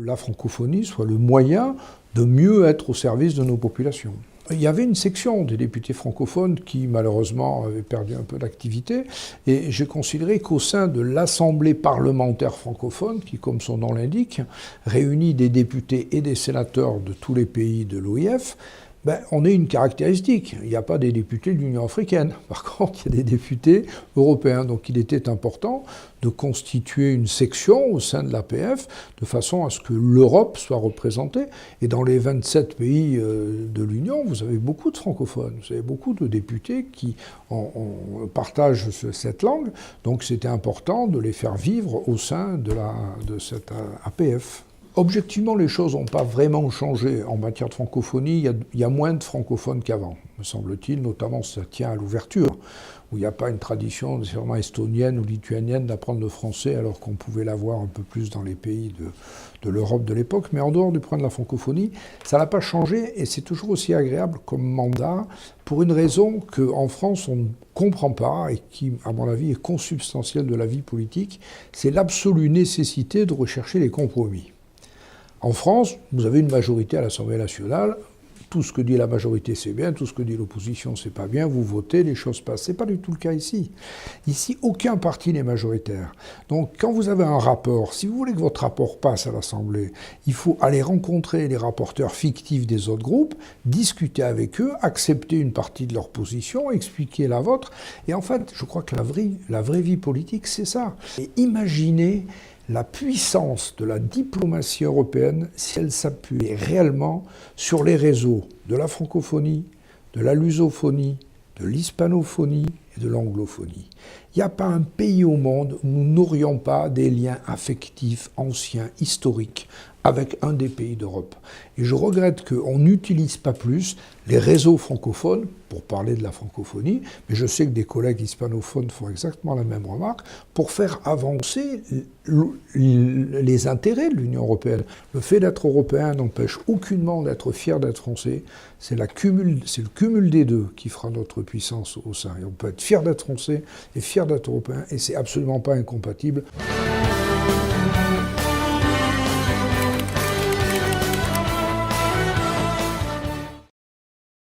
la francophonie soit le moyen de mieux être au service de nos populations. Il y avait une section des députés francophones qui, malheureusement, avait perdu un peu d'activité. Et j'ai considéré qu'au sein de l'Assemblée parlementaire francophone, qui, comme son nom l'indique, réunit des députés et des sénateurs de tous les pays de l'OIF, on a une caractéristique. Il n'y a pas des députés de l'Union africaine. Par contre, il y a des députés européens. Donc il était important de constituer une section au sein de l'APF de façon à ce que l'Europe soit représentée. Et dans les 27 pays de l'Union, vous avez beaucoup de francophones. Vous avez beaucoup de députés qui partagent cette langue. Donc c'était important de les faire vivre au sein de cette APF. Objectivement, les choses n'ont pas vraiment changé en matière de francophonie. Il y a moins de francophones qu'avant, me semble-t-il, notamment ça tient à l'ouverture, où il n'y a pas une tradition nécessairement estonienne ou lituanienne d'apprendre le français, alors qu'on pouvait l'avoir un peu plus dans les pays de l'Europe de l'époque. Mais en dehors du point de la francophonie, ça n'a pas changé, et c'est toujours aussi agréable comme mandat, pour une raison qu'en France, on ne comprend pas, et qui, à mon avis, est consubstantielle de la vie politique, c'est l'absolue nécessité de rechercher les compromis. En France, vous avez une majorité à l'Assemblée nationale, tout ce que dit la majorité c'est bien, tout ce que dit l'opposition c'est pas bien, vous votez, les choses passent. C'est pas du tout le cas ici. Ici, aucun parti n'est majoritaire. Donc quand vous avez un rapport, si vous voulez que votre rapport passe à l'Assemblée, il faut aller rencontrer les rapporteurs fictifs des autres groupes, discuter avec eux, accepter une partie de leur position, expliquer la vôtre. Et en fait, je crois que la vraie vie politique, c'est ça. Et imaginez la puissance de la diplomatie européenne si elle s'appuyait réellement sur les réseaux de la francophonie, de la lusophonie, de l'hispanophonie et de l'anglophonie. Il n'y a pas un pays au monde où nous n'aurions pas des liens affectifs, anciens, historiques, avec un des pays d'Europe. Et je regrette qu'on n'utilise pas plus les réseaux francophones pour parler de la francophonie, mais je sais que des collègues hispanophones font exactement la même remarque, pour faire avancer les intérêts de l'Union européenne. Le fait d'être européen n'empêche aucunement d'être fier d'être français. C'est le cumul des deux qui fera notre puissance au sein. Et on peut être fier d'être français et fier d'être européen, et c'est absolument pas incompatible.